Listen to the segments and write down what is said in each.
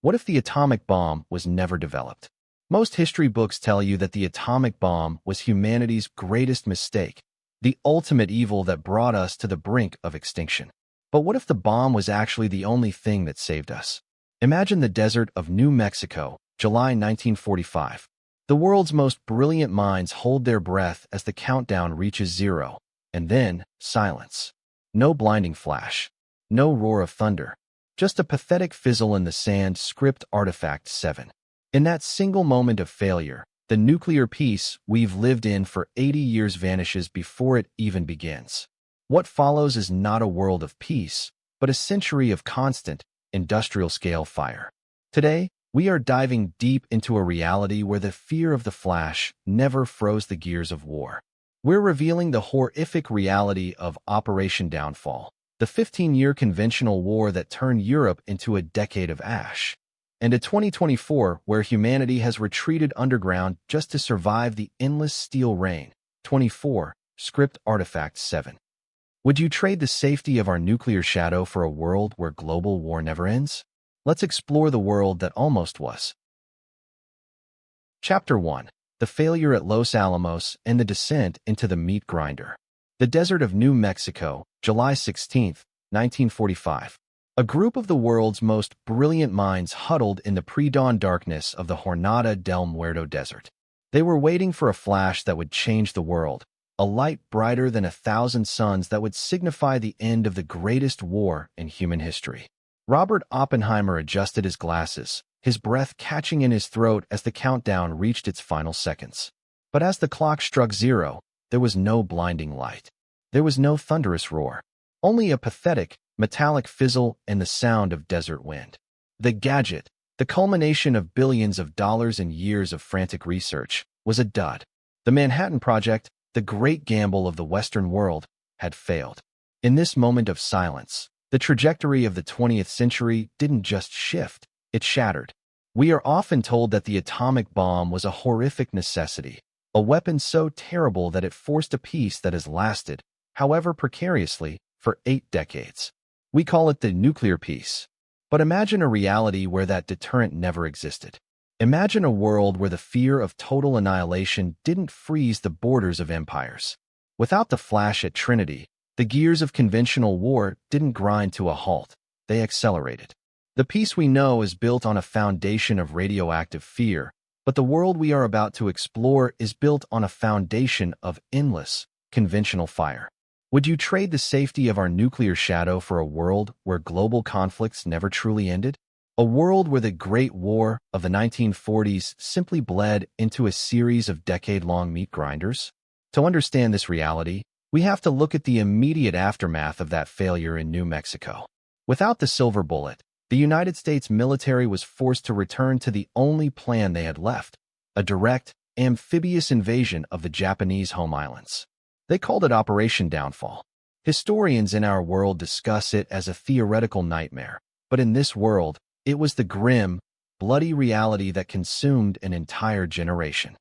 What if the atomic bomb was never developed? Most history books tell you that the atomic bomb was humanity's greatest mistake, the ultimate evil that brought us to the brink of extinction. But what if the bomb was actually the only thing that saved us? Imagine the desert of New Mexico, July 1945. The world's most brilliant minds hold their breath as the countdown reaches zero, and then silence. No blinding flash, no roar of thunder, just a pathetic fizzle in the sand. Script Artifact 7. In that single moment of failure, the nuclear peace we've lived in for 80 years vanishes before it even begins. What follows is not a world of peace, but a century of constant, industrial-scale fire. Today, we are diving deep into a reality where the fear of the flash never froze the gears of war. We're revealing the horrific reality of Operation Downfall, the 15-year conventional war that turned Europe into a decade of ash, and a 2024 where humanity has retreated underground just to survive the endless steel rain. 24. Script Artifact 7. Would you trade the safety of our nuclear shadow for a world where global war never ends? Let's explore the world that almost was. Chapter 1. The Failure at Los Alamos and the Descent into the Meat Grinder. The Desert of New Mexico, July 16, 1945. A group of the world's most brilliant minds huddled in the pre-dawn darkness of the Jornada del Muerto Desert. They were waiting for a flash that would change the world, a light brighter than 1,000 suns that would signify the end of the greatest war in human history. Robert Oppenheimer adjusted his glasses, his breath catching in his throat as the countdown reached its final seconds. But as the clock struck zero, there was no blinding light. There was no thunderous roar. Only a pathetic, metallic fizzle and the sound of desert wind. The gadget, the culmination of billions of dollars and years of frantic research, was a dud. The Manhattan Project, the great gamble of the Western world, had failed. In this moment of silence, the trajectory of the 20th century didn't just shift, it shattered. We are often told that the atomic bomb was a horrific necessity, a weapon so terrible that it forced a peace that has lasted, however precariously, for 8 decades. We call it the nuclear peace. But imagine a reality where that deterrent never existed. Imagine a world where the fear of total annihilation didn't freeze the borders of empires. Without the flash at Trinity, the gears of conventional war didn't grind to a halt, they accelerated. The peace we know is built on a foundation of radioactive fear, but the world we are about to explore is built on a foundation of endless, conventional fire. Would you trade the safety of our nuclear shadow for a world where global conflicts never truly ended? A world where the Great War of the 1940s simply bled into a series of decade-long meat grinders? To understand this reality, we have to look at the immediate aftermath of that failure in New Mexico. Without the silver bullet, the United States military was forced to return to the only plan they had left, a direct, amphibious invasion of the Japanese home islands. They called it Operation Downfall. Historians in our world discuss it as a theoretical nightmare, but in this world, it was the grim, bloody reality that consumed an entire generation.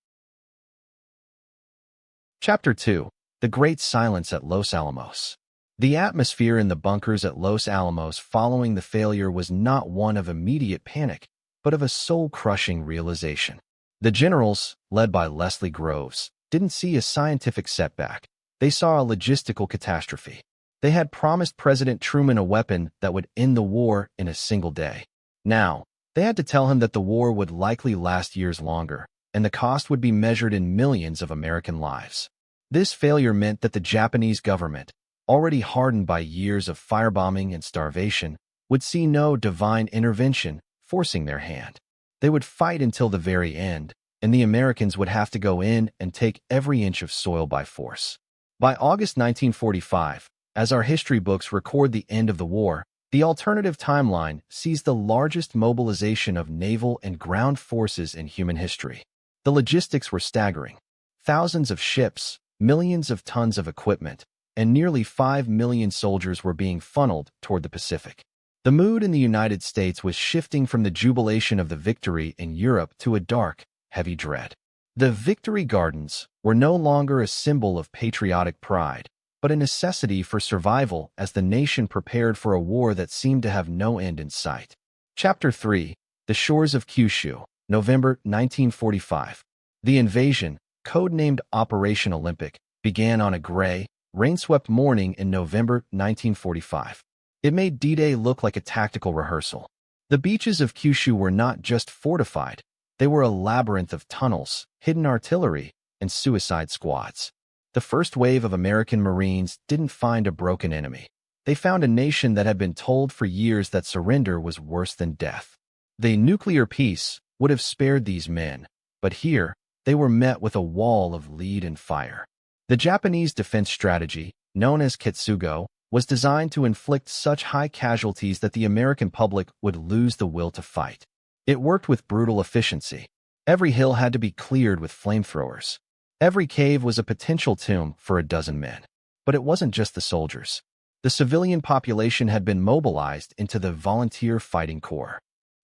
Chapter 2. The Great Silence at Los Alamos. The atmosphere in the bunkers at Los Alamos following the failure was not one of immediate panic, but of a soul-crushing realization. The generals, led by Leslie Groves, didn't see a scientific setback. They saw a logistical catastrophe. They had promised President Truman a weapon that would end the war in a single day. Now, they had to tell him that the war would likely last years longer, and the cost would be measured in millions of American lives. This failure meant that the Japanese government, already hardened by years of firebombing and starvation, would see no divine intervention forcing their hand. They would fight until the very end, and the Americans would have to go in and take every inch of soil by force. By August 1945, as our history books record the end of the war, the alternative timeline sees the largest mobilization of naval and ground forces in human history. The logistics were staggering. Thousands of ships, millions of tons of equipment, and nearly 5 million soldiers were being funneled toward the Pacific. The mood in the United States was shifting from the jubilation of the victory in Europe to a dark, heavy dread. The Victory Gardens were no longer a symbol of patriotic pride, but a necessity for survival as the nation prepared for a war that seemed to have no end in sight. Chapter 3. The shores of Kyushu, November 1945. The invasion, codenamed Operation Olympic, began on a gray, rain-swept morning in November 1945. It made D-Day look like a tactical rehearsal. The beaches of Kyushu were not just fortified, they were a labyrinth of tunnels, hidden artillery, and suicide squads. The first wave of American Marines didn't find a broken enemy. They found a nation that had been told for years that surrender was worse than death. The nuclear peace would have spared these men, but here, they were met with a wall of lead and fire. The Japanese defense strategy, known as Ketsugo, was designed to inflict such high casualties that the American public would lose the will to fight. It worked with brutal efficiency. Every hill had to be cleared with flamethrowers. Every cave was a potential tomb for a dozen men. But it wasn't just the soldiers. The civilian population had been mobilized into the volunteer fighting corps.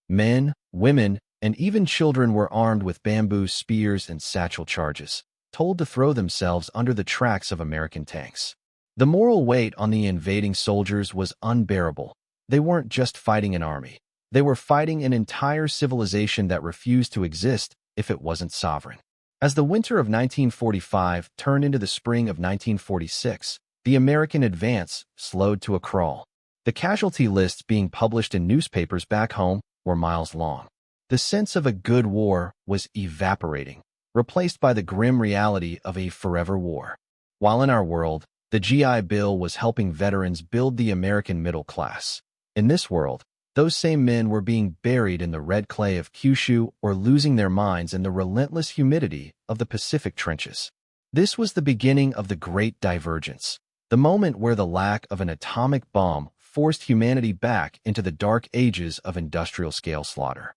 Men, women, and even children were armed with bamboo spears and satchel charges, told to throw themselves under the tracks of American tanks. The moral weight on the invading soldiers was unbearable. They weren't just fighting an army. They were fighting an entire civilization that refused to exist if it wasn't sovereign. As the winter of 1945 turned into the spring of 1946, the American advance slowed to a crawl. The casualty lists being published in newspapers back home were miles long. The sense of a good war was evaporating, replaced by the grim reality of a forever war. While in our world, the GI Bill was helping veterans build the American middle class. In this world, those same men were being buried in the red clay of Kyushu or losing their minds in the relentless humidity of the Pacific trenches. This was the beginning of the Great Divergence, the moment where the lack of an atomic bomb forced humanity back into the dark ages of industrial-scale slaughter.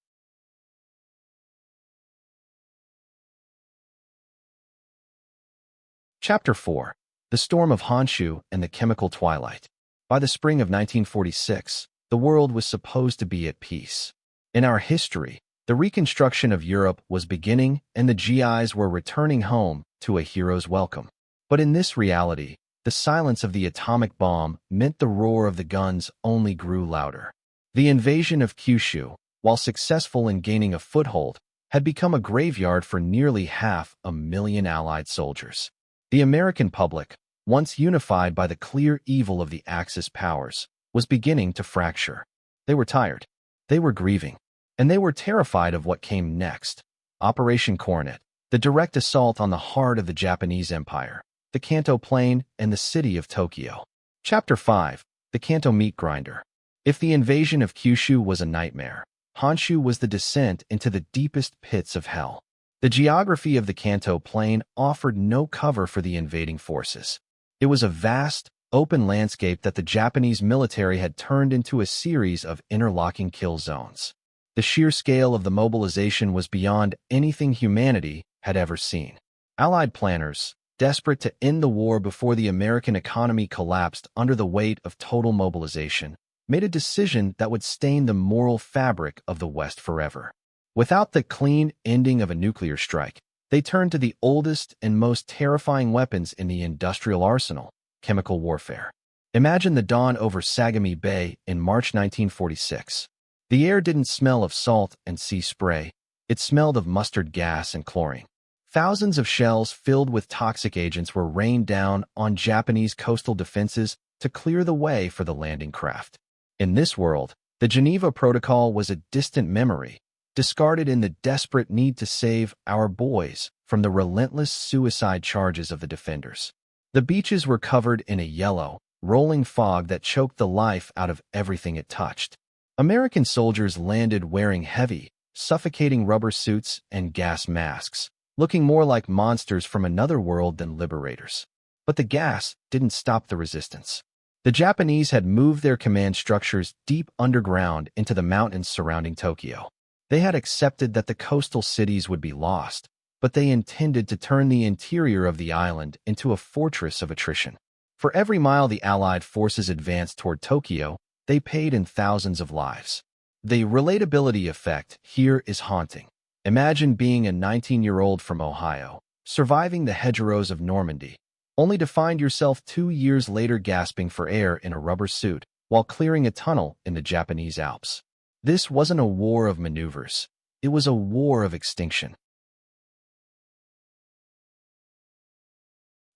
Chapter 4. The Storm of Honshu and the Chemical Twilight. By the spring of 1946, the world was supposed to be at peace. In our history, the reconstruction of Europe was beginning and the GIs were returning home to a hero's welcome. But in this reality, the silence of the atomic bomb meant the roar of the guns only grew louder. The invasion of Kyushu, while successful in gaining a foothold, had become a graveyard for nearly 500,000 Allied soldiers. The American public, once unified by the clear evil of the Axis powers, was beginning to fracture. They were tired, they were grieving, and they were terrified of what came next. Operation Coronet, the direct assault on the heart of the Japanese Empire, the Kanto Plain, and the city of Tokyo. Chapter 5. The Kanto Meat Grinder. If the invasion of Kyushu was a nightmare, Honshu was the descent into the deepest pits of hell. The geography of the Kanto Plain offered no cover for the invading forces. It was a vast, open landscape that the Japanese military had turned into a series of interlocking kill zones. The sheer scale of the mobilization was beyond anything humanity had ever seen. Allied planners, desperate to end the war before the American economy collapsed under the weight of total mobilization, made a decision that would stain the moral fabric of the West forever. Without the clean ending of a nuclear strike, they turned to the oldest and most terrifying weapons in the industrial arsenal, chemical warfare. Imagine the dawn over Sagami Bay in March 1946. The air didn't smell of salt and sea spray. It smelled of mustard gas and chlorine. Thousands of shells filled with toxic agents were rained down on Japanese coastal defenses to clear the way for the landing craft. In this world, the Geneva Protocol was a distant memory, discarded in the desperate need to save our boys from the relentless suicide charges of the defenders. The beaches were covered in a yellow, rolling fog that choked the life out of everything it touched. American soldiers landed wearing heavy, suffocating rubber suits and gas masks, looking more like monsters from another world than liberators. But the gas didn't stop the resistance. The Japanese had moved their command structures deep underground into the mountains surrounding Tokyo. They had accepted that the coastal cities would be lost, but they intended to turn the interior of the island into a fortress of attrition. For every mile the Allied forces advanced toward Tokyo, they paid in thousands of lives. The relatability effect here is haunting. Imagine being a 19-year-old from Ohio, surviving the hedgerows of Normandy, only to find yourself 2 years later gasping for air in a rubber suit while clearing a tunnel in the Japanese Alps. This wasn't a war of maneuvers. It was a war of extinction.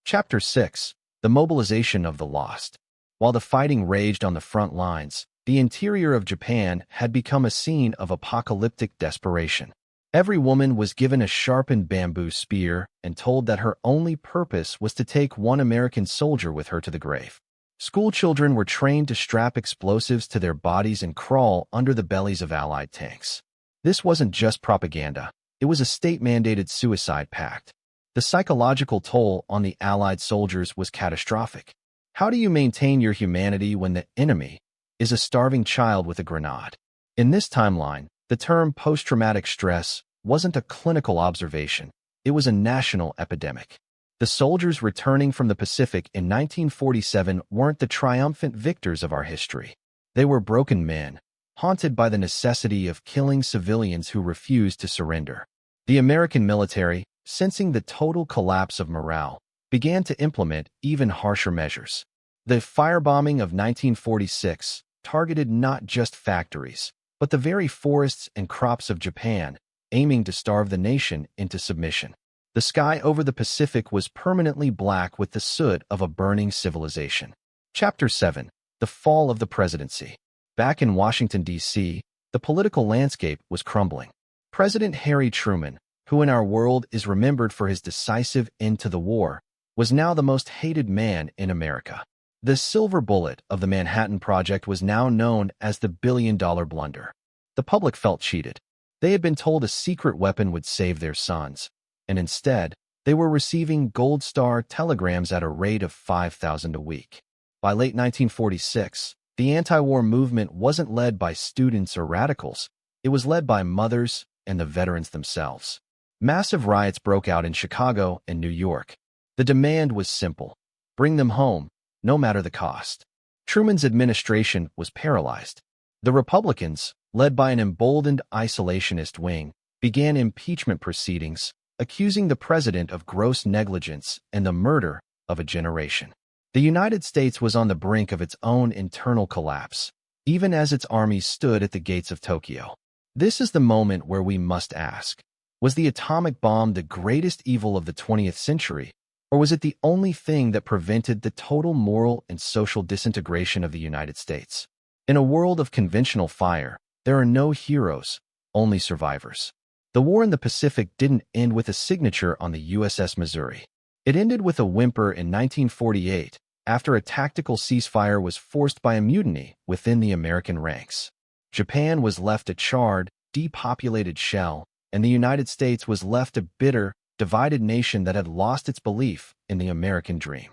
Chapter 6. The Mobilization of the Lost. While the fighting raged on the front lines, the interior of Japan had become a scene of apocalyptic desperation. Every woman was given a sharpened bamboo spear and told that her only purpose was to take one American soldier with her to the grave. School children were trained to strap explosives to their bodies and crawl under the bellies of Allied tanks. This wasn't just propaganda. It was a state-mandated suicide pact. The psychological toll on the Allied soldiers was catastrophic. How do you maintain your humanity when the enemy is a starving child with a grenade? In this timeline, the term post-traumatic stress wasn't a clinical observation. It was a national epidemic. The soldiers returning from the Pacific in 1947 weren't the triumphant victors of our history. They were broken men, haunted by the necessity of killing civilians who refused to surrender. The American military, sensing the total collapse of morale, began to implement even harsher measures. The firebombing of 1946 targeted not just factories, but the very forests and crops of Japan, aiming to starve the nation into submission. The sky over the Pacific was permanently black with the soot of a burning civilization. Chapter 7. The Fall of the Presidency. Back in Washington, D.C., the political landscape was crumbling. President Harry Truman, who in our world is remembered for his decisive end to the war, was now the most hated man in America. The silver bullet of the Manhattan Project was now known as the billion-dollar blunder. The public felt cheated. They had been told a secret weapon would save their sons, and instead, they were receiving Gold Star telegrams at a rate of 5,000 a week. By late 1946, the anti-war movement wasn't led by students or radicals. It was led by mothers and the veterans themselves. Massive riots broke out in Chicago and New York. The demand was simple: bring them home, no matter the cost. Truman's administration was paralyzed. The Republicans, led by an emboldened isolationist wing, began impeachment proceedings, accusing the president of gross negligence and the murder of a generation. The United States was on the brink of its own internal collapse, even as its armies stood at the gates of Tokyo. This is the moment where we must ask, was the atomic bomb the greatest evil of the 20th century, or was it the only thing that prevented the total moral and social disintegration of the United States? In a world of conventional fire, there are no heroes, only survivors. The war in the Pacific didn't end with a signature on the USS Missouri. It ended with a whimper in 1948, after a tactical ceasefire was forced by a mutiny within the American ranks. Japan was left a charred, depopulated shell, and the United States was left a bitter, divided nation that had lost its belief in the American dream.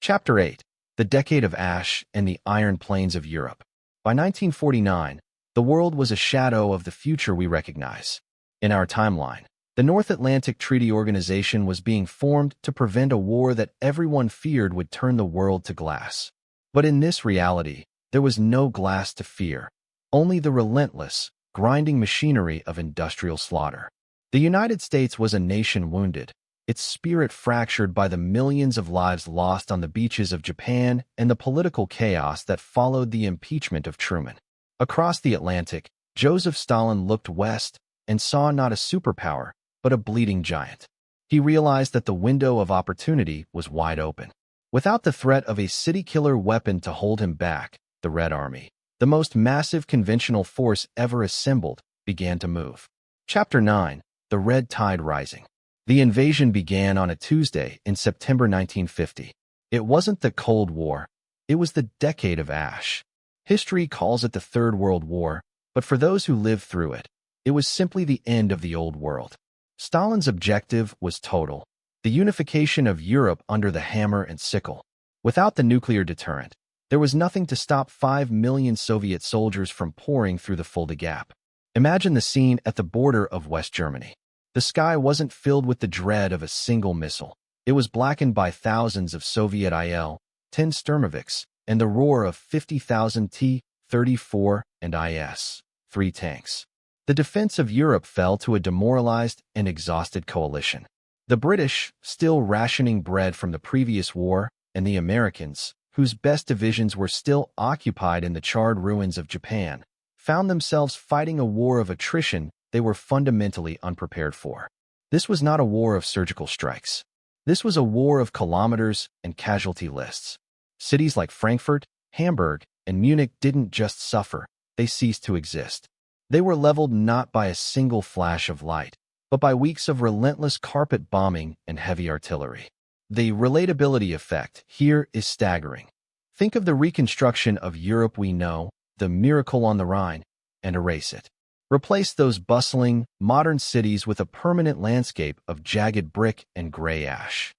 Chapter 8. The Decade of Ash and the Iron Plains of Europe. By 1949, the world was a shadow of the future we recognize. In our timeline, the North Atlantic Treaty Organization was being formed to prevent a war that everyone feared would turn the world to glass. But in this reality, there was no glass to fear, only the relentless, grinding machinery of industrial slaughter. The United States was a nation wounded, its spirit fractured by the millions of lives lost on the beaches of Japan and the political chaos that followed the impeachment of Truman. Across the Atlantic, Joseph Stalin looked west and saw not a superpower, but a bleeding giant. He realized that the window of opportunity was wide open. Without the threat of a city-killer weapon to hold him back, the Red Army, the most massive conventional force ever assembled, began to move. Chapter 9. The Red Tide Rising. The invasion began on a Tuesday in September 1950. It wasn't the Cold War. It was the Decade of Ash. History calls it the Third World War, but for those who lived through it, it was simply the end of the old world. Stalin's objective was total: the unification of Europe under the hammer and sickle. Without the nuclear deterrent, there was nothing to stop 5 million Soviet soldiers from pouring through the Fulda Gap. Imagine the scene at the border of West Germany. The sky wasn't filled with the dread of a single missile. It was blackened by thousands of Soviet Il-10 Sturmovix and the roar of 50,000 T-34 and IS-3 tanks. The defense of Europe fell to a demoralized and exhausted coalition. The British, still rationing bread from the previous war, and the Americans, whose best divisions were still occupied in the charred ruins of Japan, found themselves fighting a war of attrition they were fundamentally unprepared for. This was not a war of surgical strikes. This was a war of kilometers and casualty lists. Cities like Frankfurt, Hamburg, and Munich didn't just suffer, they ceased to exist. They were leveled not by a single flash of light, but by weeks of relentless carpet bombing and heavy artillery. The relatability effect here is staggering. Think of the reconstruction of Europe we know, the Miracle on the Rhine, and erase it. Replace those bustling, modern cities with a permanent landscape of jagged brick and gray ash.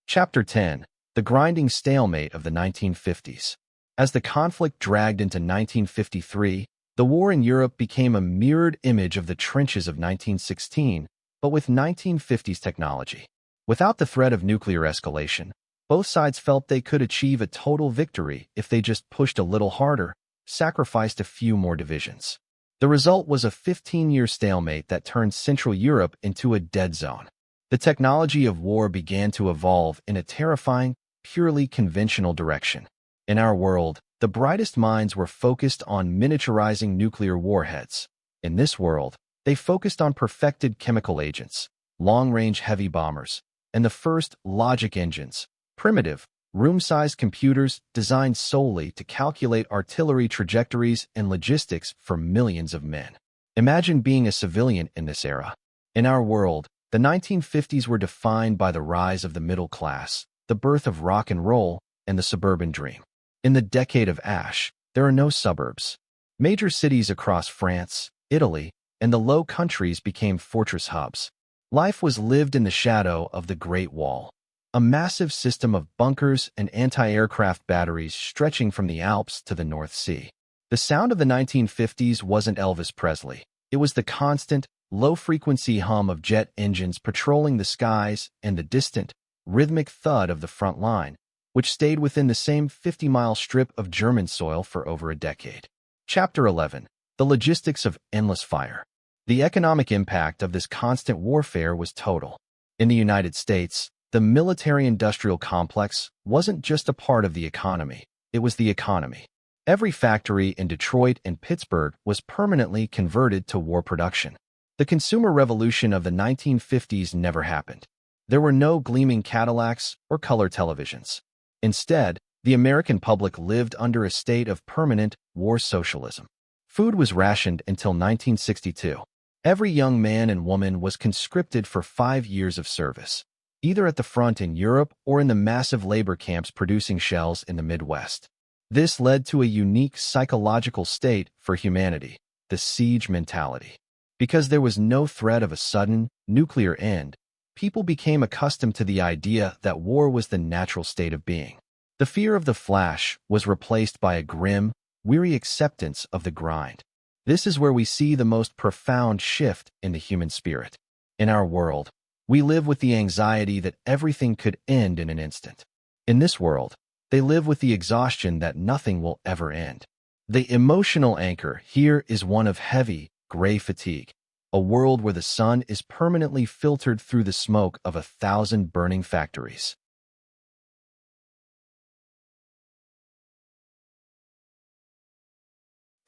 Chapter 10. The grinding stalemate of the 1950s. As the conflict dragged into 1953, the war in Europe became a mirrored image of the trenches of 1916, but with 1950s technology. Without the threat of nuclear escalation, both sides felt they could achieve a total victory if they just pushed a little harder, sacrificed a few more divisions. The result was a 15-year stalemate that turned Central Europe into a dead zone. The technology of war began to evolve in a terrifying, purely conventional direction. In our world, the brightest minds were focused on miniaturizing nuclear warheads. In this world, they focused on perfected chemical agents, long-range heavy bombers, and the first logic engines, primitive, room-sized computers designed solely to calculate artillery trajectories and logistics for millions of men. Imagine being a civilian in this era. In our world, the 1950s were defined by the rise of the middle class, the birth of rock and roll, and the suburban dream. In the decade of ash, there are no suburbs. Major cities across France, Italy, and the Low Countries became fortress hubs. Life was lived in the shadow of the Great Wall, a massive system of bunkers and anti-aircraft batteries stretching from the Alps to the North Sea. The sound of the 1950s wasn't Elvis Presley. It was the constant, low-frequency hum of jet engines patrolling the skies and the distant, rhythmic thud of the front line, which stayed within the same 50-mile strip of German soil for over a decade. Chapter 11. The logistics of endless fire. The economic impact of this constant warfare was total. In the United States, the military-industrial complex wasn't just a part of the economy, it was the economy. Every factory in Detroit and Pittsburgh was permanently converted to war production. The consumer revolution of the 1950s never happened. There were no gleaming Cadillacs or color televisions. Instead, the American public lived under a state of permanent war socialism. Food was rationed until 1962. Every young man and woman was conscripted for 5 years of service, either at the front in Europe or in the massive labor camps producing shells in the Midwest. This led to a unique psychological state for humanity, the siege mentality. Because there was no threat of a sudden, nuclear end, people became accustomed to the idea that war was the natural state of being. The fear of the flash was replaced by a grim, weary acceptance of the grind. This is where we see the most profound shift in the human spirit. In our world, we live with the anxiety that everything could end in an instant. In this world, they live with the exhaustion that nothing will ever end. The emotional anchor here is one of heavy, gray fatigue, a world where the sun is permanently filtered through the smoke of 1,000 burning factories.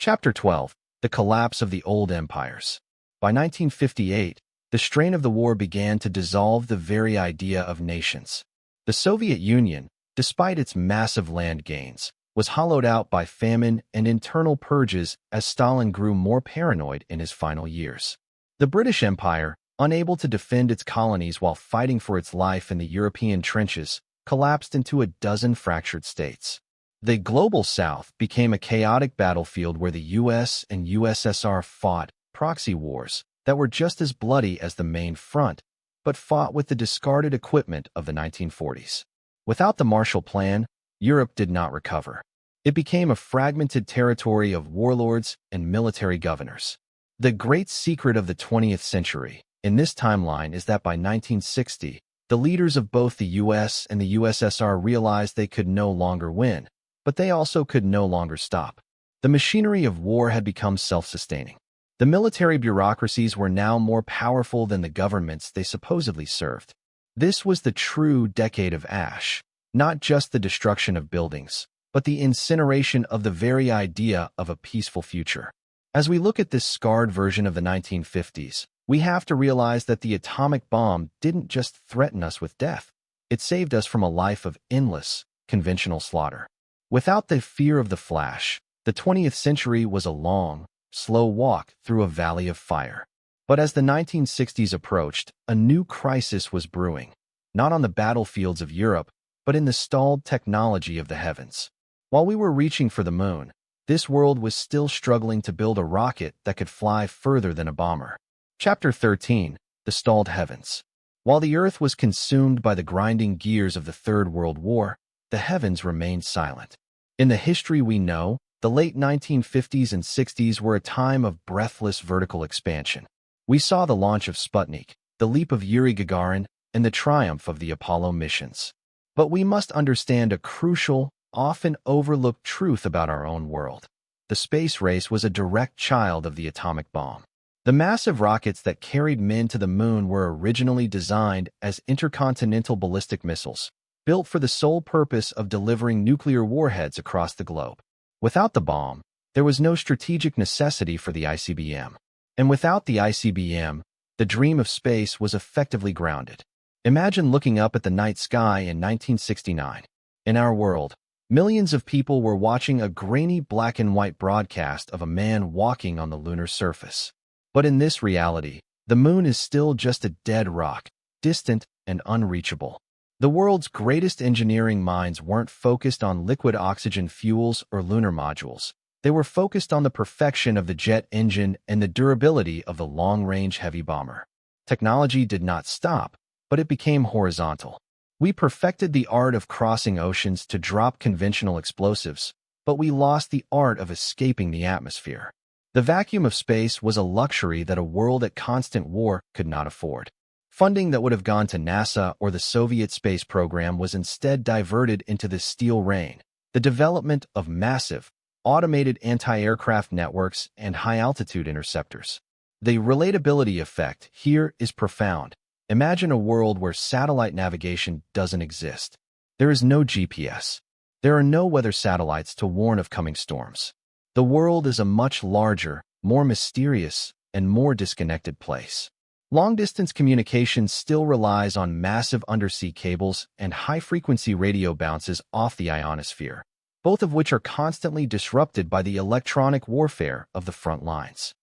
Chapter 12. The collapse of the old empires. By 1958, the strain of the war began to dissolve the very idea of nations. The Soviet Union, despite its massive land gains, was hollowed out by famine and internal purges as Stalin grew more paranoid in his final years. The British Empire, unable to defend its colonies while fighting for its life in the European trenches, collapsed into a dozen fractured states. The global South became a chaotic battlefield where the US and USSR fought proxy wars that were just as bloody as the main front, but fought with the discarded equipment of the 1940s. Without the Marshall Plan, Europe did not recover. It became a fragmented territory of warlords and military governors. The great secret of the 20th century in this timeline is that by 1960, the leaders of both the US and the USSR realized they could no longer win, but they also could no longer stop. The machinery of war had become self-sustaining. The military bureaucracies were now more powerful than the governments they supposedly served. This was the true decade of ash. not just the destruction of buildings, but the incineration of the very idea of a peaceful future. As we look at this scarred version of the 1950s, we have to realize that the atomic bomb didn't just threaten us with death. It saved us from a life of endless, conventional slaughter. Without the fear of the flash, the 20th century was a long, slow walk through a valley of fire. But as the 1960s approached, a new crisis was brewing, not on the battlefields of Europe, but in the stalled technology of the heavens. While we were reaching for the moon, this world was still struggling to build a rocket that could fly further than a bomber. Chapter 13, The Stalled Heavens. While the Earth was consumed by the grinding gears of the Third World War, the heavens remained silent. In the history we know, the late 1950s and 60s were a time of breathless vertical expansion. We saw the launch of Sputnik, the leap of Yuri Gagarin, and the triumph of the Apollo missions. But we must understand a crucial, often overlooked truth about our own world. The space race was a direct child of the atomic bomb. The massive rockets that carried men to the moon were originally designed as intercontinental ballistic missiles, built for the sole purpose of delivering nuclear warheads across the globe. Without the bomb, there was no strategic necessity for the ICBM. And without the ICBM, the dream of space was effectively grounded. Imagine looking up at the night sky in 1969. In our world, millions of people were watching a grainy black and white broadcast of a man walking on the lunar surface. But in this reality, the moon is still just a dead rock, distant and unreachable. The world's greatest engineering minds weren't focused on liquid oxygen fuels or lunar modules. They were focused on the perfection of the jet engine and the durability of the long-range heavy bomber. Technology did not stop, but it became horizontal. We perfected the art of crossing oceans to drop conventional explosives, but we lost the art of escaping the atmosphere. The vacuum of space was a luxury that a world at constant war could not afford. Funding that would have gone to NASA or the Soviet space program was instead diverted into the steel rain, the development of massive, automated anti-aircraft networks and high-altitude interceptors. The relatability effect here is profound. Imagine a world where satellite navigation doesn't exist. There is no GPS. There are no weather satellites to warn of coming storms. The world is a much larger, more mysterious, and more disconnected place. Long-distance communication still relies on massive undersea cables and high-frequency radio bounces off the ionosphere, both of which are constantly disrupted by the electronic warfare of the front lines.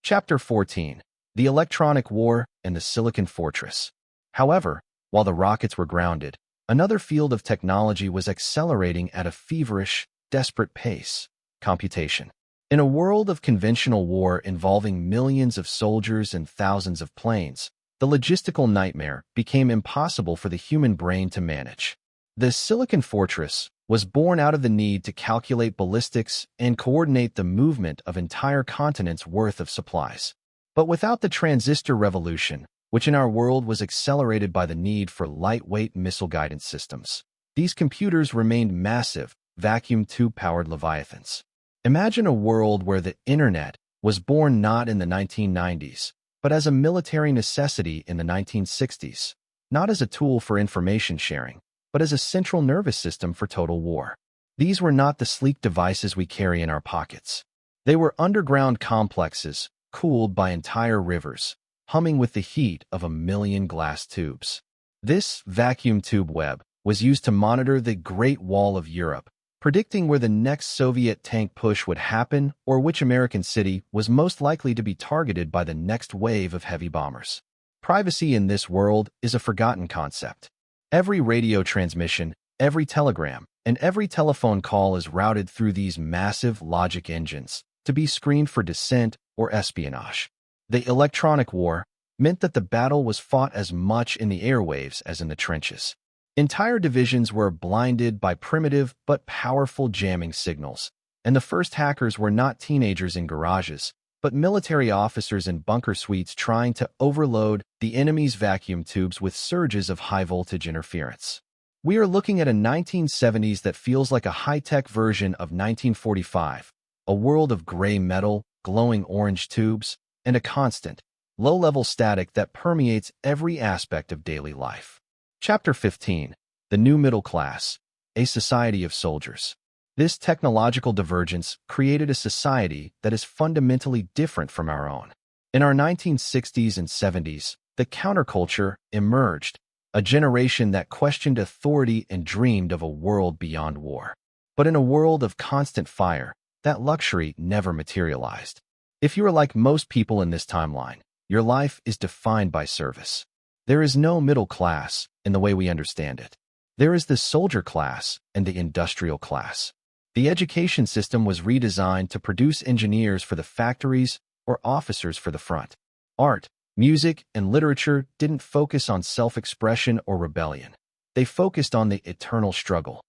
Chapter 14, The Electronic War and the Silicon Fortress. However, while the rockets were grounded, another field of technology was accelerating at a feverish, desperate pace: computation. In a world of conventional war involving millions of soldiers and thousands of planes, the logistical nightmare became impossible for the human brain to manage. The Silicon Fortress was born out of the need to calculate ballistics and coordinate the movement of entire continents' worth of supplies. But without the transistor revolution, which in our world was accelerated by the need for lightweight missile guidance systems, these computers remained massive, vacuum tube-powered leviathans. Imagine a world where the Internet was born not in the 1990s, but as a military necessity in the 1960s, not as a tool for information sharing, but as a central nervous system for total war. These were not the sleek devices we carry in our pockets. They were underground complexes, cooled by entire rivers, humming with the heat of a million glass tubes. This vacuum tube web was used to monitor the Great Wall of Europe, predicting where the next Soviet tank push would happen or which American city was most likely to be targeted by the next wave of heavy bombers. Privacy in this world is a forgotten concept. Every radio transmission, every telegram, and every telephone call is routed through these massive logic engines to be screened for dissent or espionage. The electronic war meant that the battle was fought as much in the airwaves as in the trenches. Entire divisions were blinded by primitive but powerful jamming signals, and the first hackers were not teenagers in garages, but military officers in bunker suites trying to overload the enemy's vacuum tubes with surges of high-voltage interference. We are looking at a 1970s that feels like a high-tech version of 1945, a world of gray metal, glowing orange tubes, and a constant, low-level static that permeates every aspect of daily life. Chapter 15. The New Middle Class, a Society of Soldiers. This technological divergence created a society that is fundamentally different from our own. In our 1960s and 70s, the counterculture emerged, a generation that questioned authority and dreamed of a world beyond war. But in a world of constant fire, that luxury never materialized. If you are like most people in this timeline, your life is defined by service. There is no middle class in the way we understand it. There is the soldier class and the industrial class. The education system was redesigned to produce engineers for the factories or officers for the front. Art, music, and literature didn't focus on self-expression or rebellion. They focused on the eternal struggle.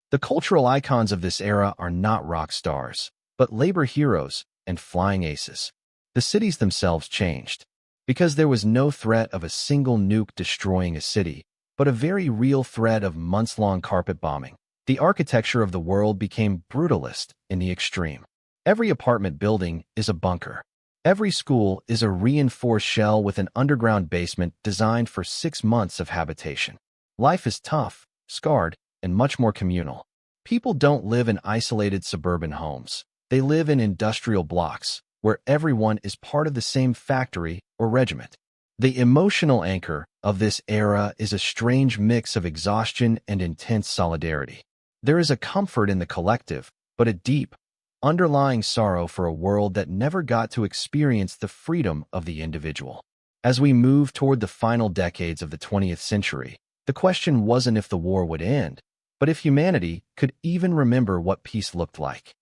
The cultural icons of this era are not rock stars, but labor heroes and flying aces. The cities themselves changed, because there was no threat of a single nuke destroying a city, but a very real threat of months-long carpet bombing. The architecture of the world became brutalist in the extreme. Every apartment building is a bunker. Every school is a reinforced shell with an underground basement designed for 6 months of habitation. Life is tough, scarred, and much more communal. People don't live in isolated suburban homes. They live in industrial blocks, where everyone is part of the same factory or regiment. The emotional anchor of this era is a strange mix of exhaustion and intense solidarity. There is a comfort in the collective, but a deep, underlying sorrow for a world that never got to experience the freedom of the individual. As we move toward the final decades of the 20th century, the question wasn't if the war would end, but if humanity could even remember what peace looked like.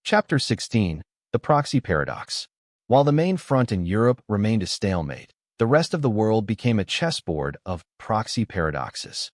Chapter 16. The Proxy Paradox. While the main front in Europe remained a stalemate, the rest of the world became a chessboard of proxy paradoxes.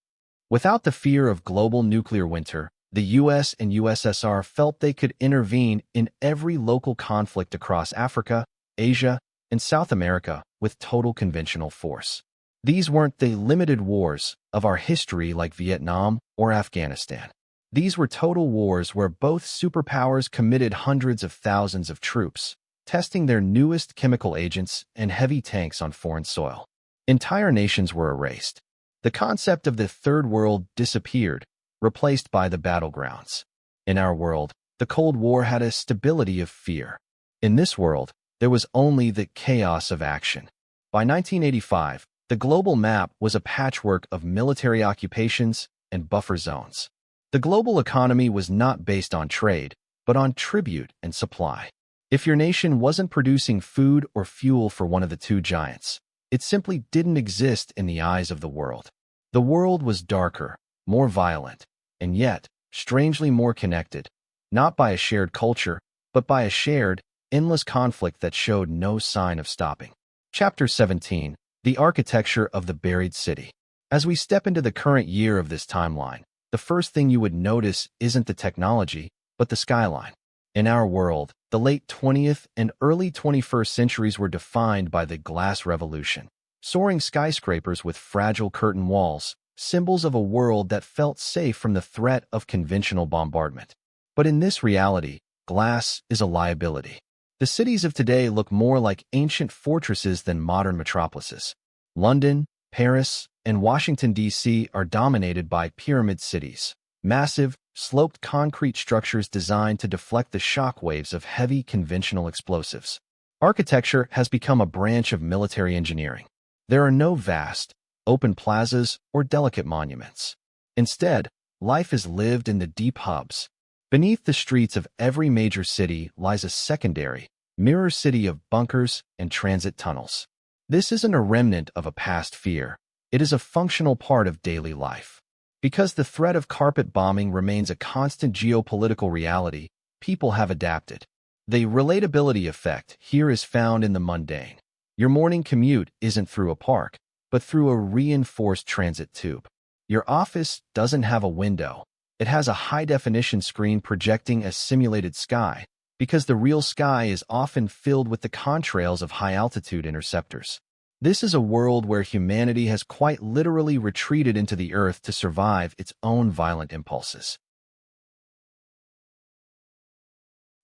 Without the fear of global nuclear winter, the US and USSR felt they could intervene in every local conflict across Africa, Asia, and South America with total conventional force. These weren't the limited wars of our history like Vietnam or Afghanistan. These were total wars where both superpowers committed hundreds of thousands of troops, testing their newest chemical agents and heavy tanks on foreign soil. Entire nations were erased. The concept of the Third World disappeared, replaced by the battlegrounds. In our world, the Cold War had a stability of fear. In this world, there was only the chaos of action. By 1985, the global map was a patchwork of military occupations and buffer zones. The global economy was not based on trade, but on tribute and supply. If your nation wasn't producing food or fuel for one of the two giants, it simply didn't exist in the eyes of the world. The world was darker, more violent, and yet, strangely more connected, not by a shared culture, but by a shared, endless conflict that showed no sign of stopping. Chapter 17. The Architecture of the Buried City. As we step into the current year of this timeline, the first thing you would notice isn't the technology, but the skyline. In our world, the late 20th and early 21st centuries were defined by the glass revolution. Soaring skyscrapers with fragile curtain walls, symbols of a world that felt safe from the threat of conventional bombardment. But in this reality, glass is a liability. The cities of today look more like ancient fortresses than modern metropolises. London, Paris, and Washington, D.C. are dominated by pyramid cities, massive, sloped concrete structures designed to deflect the shock waves of heavy conventional explosives. Architecture has become a branch of military engineering. There are no vast, open plazas or delicate monuments. Instead, life is lived in the deep hubs. Beneath the streets of every major city lies a secondary, mirror city of bunkers and transit tunnels. This isn't a remnant of a past fear. It is a functional part of daily life. Because the threat of carpet bombing remains a constant geopolitical reality, people have adapted. The relatability effect here is found in the mundane. Your morning commute isn't through a park, but through a reinforced transit tube. Your office doesn't have a window. It has a high-definition screen projecting a simulated sky, because the real sky is often filled with the contrails of high-altitude interceptors. This is a world where humanity has quite literally retreated into the earth to survive its own violent impulses.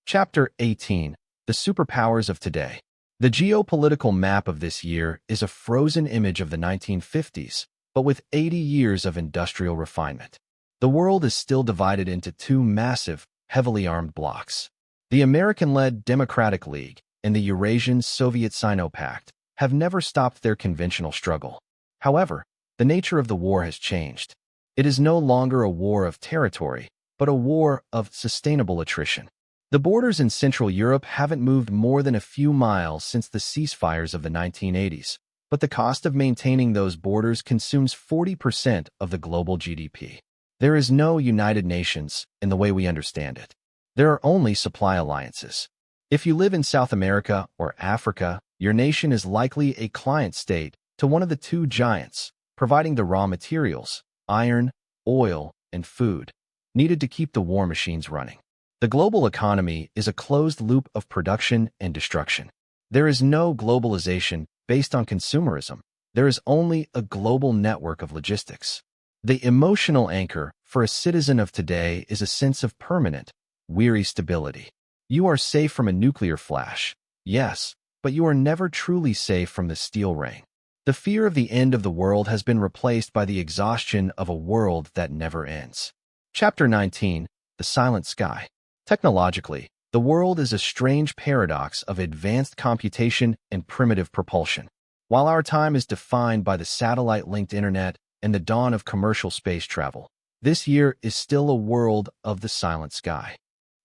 Chapter 18. The superpowers of today. The geopolitical map of this year is a frozen image of the 1950s, but with 80 years of industrial refinement. The world is still divided into two massive, heavily armed blocs. The American-led Democratic League and the Eurasian Soviet Sino-Pact have never stopped their conventional struggle. However, the nature of the war has changed. It is no longer a war of territory, but a war of sustainable attrition. The borders in Central Europe haven't moved more than a few miles since the ceasefires of the 1980s, but the cost of maintaining those borders consumes 40% of the global GDP. There is no United Nations in the way we understand it. There are only supply alliances. If you live in South America or Africa, your nation is likely a client state to one of the two giants, providing the raw materials, iron, oil, and food, needed to keep the war machines running. The global economy is a closed loop of production and destruction. There is no globalization based on consumerism. There is only a global network of logistics. The emotional anchor for a citizen of today is a sense of permanent, weary stability. You are safe from a nuclear flash, yes, but you are never truly safe from the steel rain. The fear of the end of the world has been replaced by the exhaustion of a world that never ends. Chapter 19. The Silent Sky. Technologically, the world is a strange paradox of advanced computation and primitive propulsion. While our time is defined by the satellite-linked internet and the dawn of commercial space travel, this year is still a world of the silent sky.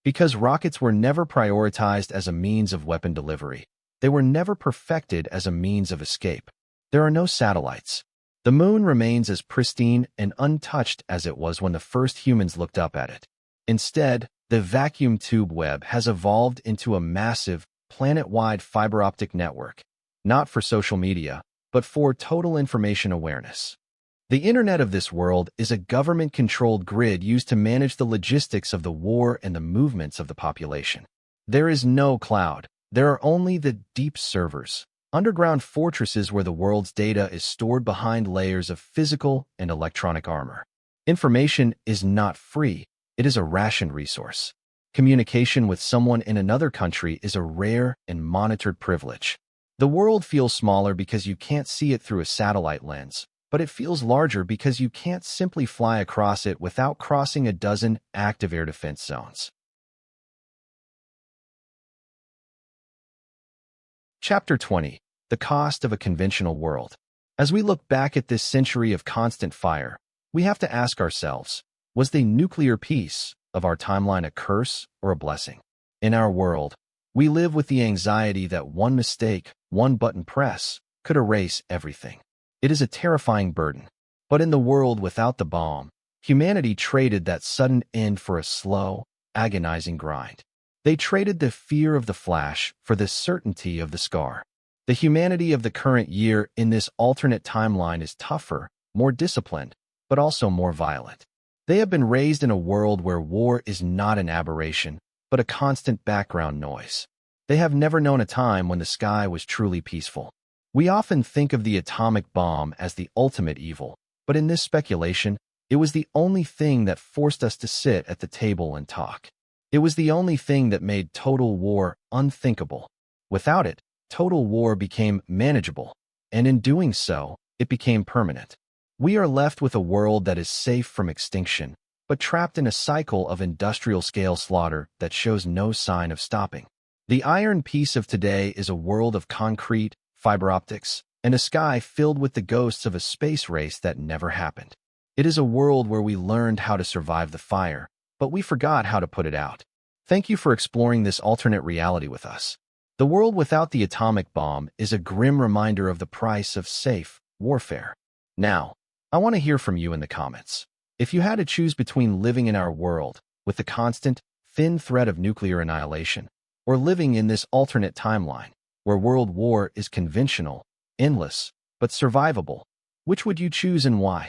Because rockets were never prioritized as a means of weapon delivery, they were never perfected as a means of escape. There are no satellites. The moon remains as pristine and untouched as it was when the first humans looked up at it. Instead, the vacuum tube web has evolved into a massive, planet-wide fiber optic network, not for social media, but for total information awareness. The internet of this world is a government-controlled grid used to manage the logistics of the war and the movements of the population. There is no cloud. There are only the deep servers, underground fortresses where the world's data is stored behind layers of physical and electronic armor. Information is not free. It is a rationed resource. Communication with someone in another country is a rare and monitored privilege. The world feels smaller because you can't see it through a satellite lens, but it feels larger because you can't simply fly across it without crossing a dozen active air defense zones. Chapter 20. The Cost of a Conventional World. As we look back at this century of constant fire, we have to ask ourselves, was the nuclear peace of our timeline a curse or a blessing? In our world, we live with the anxiety that one mistake, one button press, could erase everything. It is a terrifying burden. But in the world without the bomb, humanity traded that sudden end for a slow, agonizing grind. They traded the fear of the flash for the certainty of the scar. The humanity of the current year in this alternate timeline is tougher, more disciplined, but also more violent. They have been raised in a world where war is not an aberration, but a constant background noise. They have never known a time when the sky was truly peaceful. We often think of the atomic bomb as the ultimate evil, but in this speculation, it was the only thing that forced us to sit at the table and talk. It was the only thing that made total war unthinkable. Without it, total war became manageable, and in doing so, it became permanent. We are left with a world that is safe from extinction, but trapped in a cycle of industrial-scale slaughter that shows no sign of stopping. The iron peace of today is a world of concrete, fiber optics, and a sky filled with the ghosts of a space race that never happened. It is a world where we learned how to survive the fire, but we forgot how to put it out. Thank you for exploring this alternate reality with us. The world without the atomic bomb is a grim reminder of the price of safe warfare. Now, I want to hear from you in the comments. If you had to choose between living in our world with the constant, thin threat of nuclear annihilation, or living in this alternate timeline where world war is conventional, endless, but survivable, which would you choose and why?